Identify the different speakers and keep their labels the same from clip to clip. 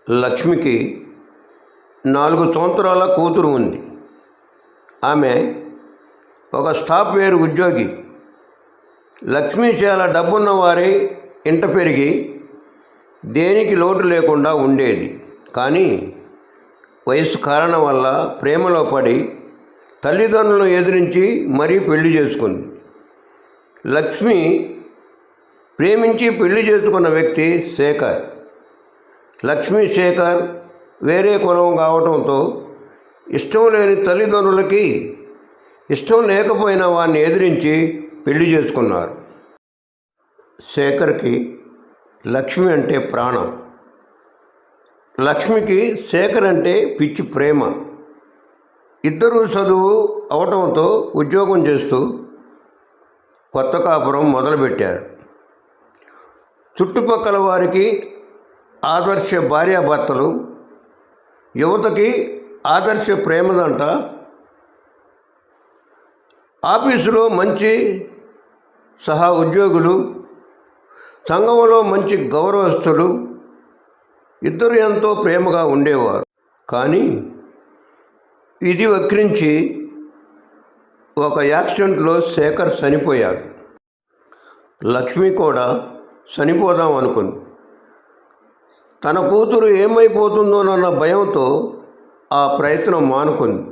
Speaker 1: లక్ష్మికి 4 సంవత్సరాల కూతురు ఉంది. ఆమె ఒక సాఫ్ట్వేర్ ఉద్యోగి. లక్ష్మి చాలా డబ్బున్న వారి ఇంట పెరిగి దేనికి లోటు లేకుండా ఉండేది. కానీ వయసు కారణం వల్ల ప్రేమలో పడి తల్లిదండ్రులను ఎదిరించి మరీ పెళ్లి చేసుకుంది. లక్ష్మి ప్రేమించి పెళ్లి చేసుకున్న వ్యక్తి శేఖర్. లక్ష్మీ శేఖర్ వేరే కులం కావడంతో ఇష్టం లేని తల్లిదండ్రులకి ఇష్టం లేకపోయినా వారిని ఎదిరించి పెళ్లి చేసుకున్నారు. శేఖర్కి లక్ష్మి అంటే ప్రాణం. లక్ష్మికి శేఖర్ అంటే పిచ్చి ప్రేమ. ఇద్దరూ చదువు అవటంతో ఉద్యోగం చేస్తూ కొత్త కాపురం మొదలుపెట్టారు. చుట్టుపక్కల వారికి ఆదర్శ భార్యాభర్తలు, యువతకి ఆదర్శ ప్రేమదంట. ఆఫీసులో మంచి సహా ఉద్యోగులు, సంఘంలో మంచి గౌరవస్తులు, ఇద్దరు ఎంతో ప్రేమగా ఉండేవారు. కానీ ఇది వక్రించి ఒక యాక్సిడెంట్లో శేఖర్ చనిపోయాడు. లక్ష్మి కూడా చనిపోదాం అనుకుంది. తన కూతురు ఏమైపోతుందోనన్న భయంతో ఆ ప్రయత్నం మానుకుంది.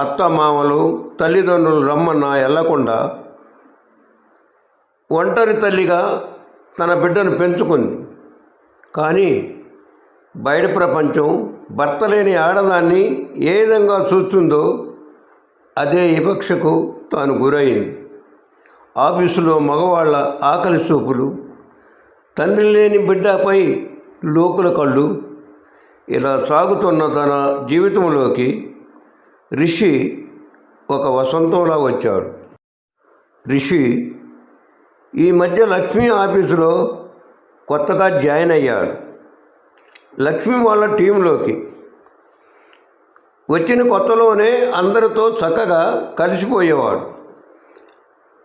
Speaker 1: అత్త మామలు తల్లిదండ్రులు రమ్మన్నా వెళ్ళకుండా ఒంటరి తల్లిగా తన బిడ్డను పెంచుకుంది. కానీ బయట ప్రపంచం భర్త లేని ఆడదాన్ని ఏ విధంగా చూస్తుందో అదే వివక్షకు తాను గురైంది. ఆఫీసులో మగవాళ్ళ ఆకలి చూపులు, తండ్రి లేని బిడ్డపై లోకుల కళ్ళు, ఇలా సాగుతున్న తన జీవితంలోకి రిషి ఒక వసంతంలా వచ్చాడు. రిషి ఈ మధ్య లక్ష్మి ఆఫీసులో కొత్తగా జాయిన్ అయ్యాడు. లక్ష్మి వాళ్ళ టీంలోకి వచ్చిన కొత్తలోనే అందరితో చక్కగా కలిసిపోయేవాడు.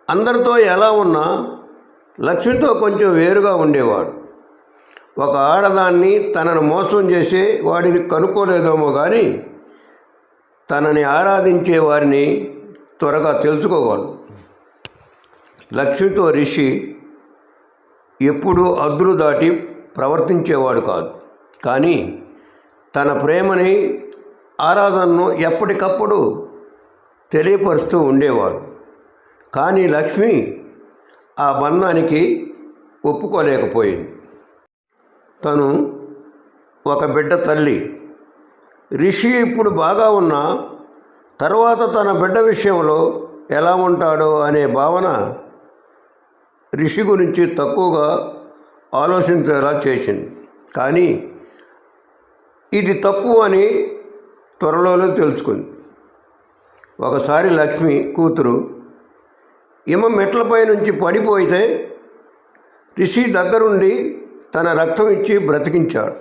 Speaker 1: అందరితో ఎలా ఉన్నా లక్ష్మితో కొంచెం వేరుగా ఉండేవాడు. ఒక ఆడదాన్ని తనను మోసం చేసే వాడిని కనుక్కోలేదేమో కానీ తనని ఆరాధించే వారిని త్వరగా తెలుసుకోగలడు. లక్ష్మితో రిషి ఎప్పుడూ హద్దులు దాటి ప్రవర్తించేవాడు కాదు. కానీ తన ప్రేమని, ఆరాధనను ఎప్పటికప్పుడు తెలియపరుస్తూ ఉండేవాడు. కానీ లక్ష్మి ఆ బంధానికి ఒప్పుకోలేకపోయింది. తను ఒక బిడ్డ తల్లి. రిషి ఇప్పుడు బాగా ఉన్నా తర్వాత తన బిడ్డ విషయంలో ఎలా ఉంటాడో అనే భావన రిషి గురించి తక్కువగా ఆలోచించేలా చేసింది. కానీ ఇది తప్పు అని త్వరలోనే తెలుసుకుంది. ఒకసారి లక్ష్మి కూతురు మెట్లపై నుంచి పడిపోయితే రిషి దగ్గరుండి తన రక్తం ఇచ్చి బ్రతికించాడు.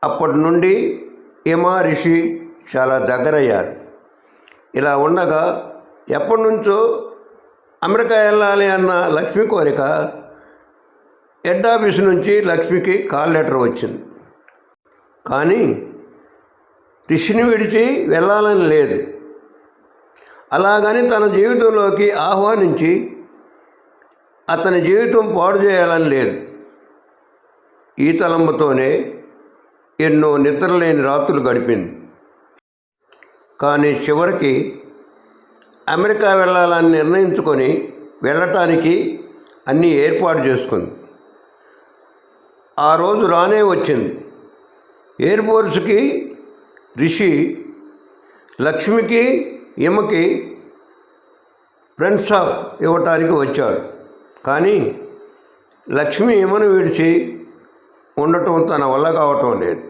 Speaker 1: అప్పటి నుండి రిషి చాలా దగ్గరయ్యారు. ఇలా ఉండగా ఎప్పటి నుంచో అమెరికా వెళ్ళాలి అన్న లక్ష్మి కోరిక హెడ్ ఆఫీస్ నుంచి లక్ష్మికి కాల్ లెటర్ వచ్చింది. కానీ రిషిని విడిచి వెళ్ళాలని లేదు. అలాగని తన జీవితంలోకి ఆహ్వానించి అతని జీవితం పాడు చేయాలని లేదు. ఈ తలంపుతోనే ఎన్నో నిద్రలేని రాత్రులు గడిపింది. కానీ చివరికి అమెరికా వెళ్ళాలని నిర్ణయించుకొని వెళ్ళటానికి అన్నీ ఏర్పాటు చేసుకుంది. ఆ రోజు రానే వచ్చింది. ఎయిర్ఫోర్స్కి రిషి లక్ష్మికి ఫ్రెండ్స్ ఆఫ్ ఇవ్వటానికి వచ్చాడు. కానీ లక్ష్మి విడిచి ఉండటం తన వల్ల కావటం లేదు.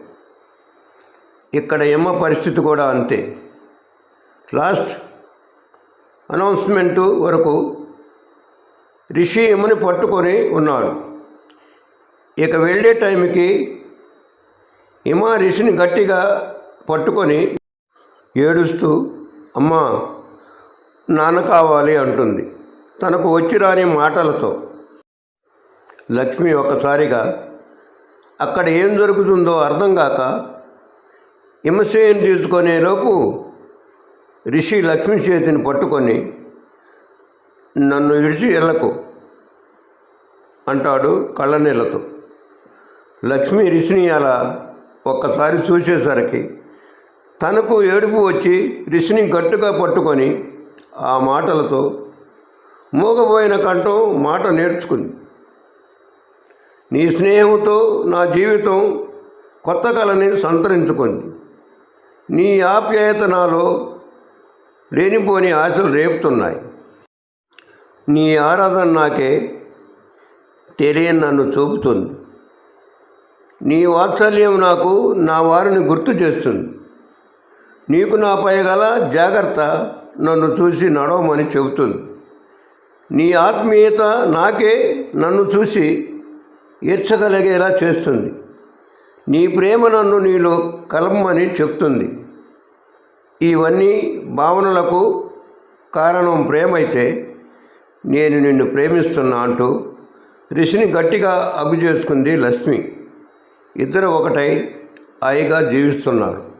Speaker 1: ఇక్కడ పరిస్థితి కూడా అంతే. లాస్ట్ అనౌన్స్మెంటు వరకు రిషి పట్టుకొని ఉన్నాడు. ఇక వెళ్ళే టైంకి రిషిని గట్టిగా పట్టుకొని ఏడుస్తూ అమ్మా నాన్న కావాలి అంటుంది తనకు వచ్చి రాని మాటలతో. లక్ష్మి ఒక్కసారిగా అక్కడ ఏం జరుగుతుందో అర్థం కాక హిమసేను తీసుకునేలోపు రిషి లక్ష్మి చేతిని పట్టుకొని నన్ను విడిచి వెళ్ళకు అంటాడు కళ్ళనీళ్ళతో. లక్ష్మి రిషిని అలా ఒక్కసారి చూసేసరికి తనకు ఏడుపు వచ్చి రిషిని గట్టిగా పట్టుకొని ఆ మాటలతో మూగబోయిన కంఠం మాట నేర్చుకుంది. నీ స్నేహంతో నా జీవితం కొత్త కళని సంతరించుకుంది. నీ ఆప్యాయత నాలో లేనిపోని ఆశలు రేపుతున్నాయి. నీ ఆరాధన నాకే తెలియని నన్ను చూపుతుంది. నీ వాత్సల్యం నాకు నా వారిని గుర్తు చేస్తుంది. నీకు నాపై గల జాగ్రత్త నన్ను చూసి నడవమని చెబుతుంది. నీ ఆత్మీయత నాకే నన్ను చూసి ఈర్చగలిగేలా చేస్తుంది. నీ ప్రేమ నన్ను నీలో కలపమని చెప్తుంది. ఇవన్నీ భావనలకు కారణం ప్రేమైతే నేను నిన్ను ప్రేమిస్తున్నా అంటూ రిషిని గట్టిగా హగ్ చేసుకుంది లక్ష్మి. ఇద్దరు ఒకటై హాయిగా జీవిస్తున్నారు.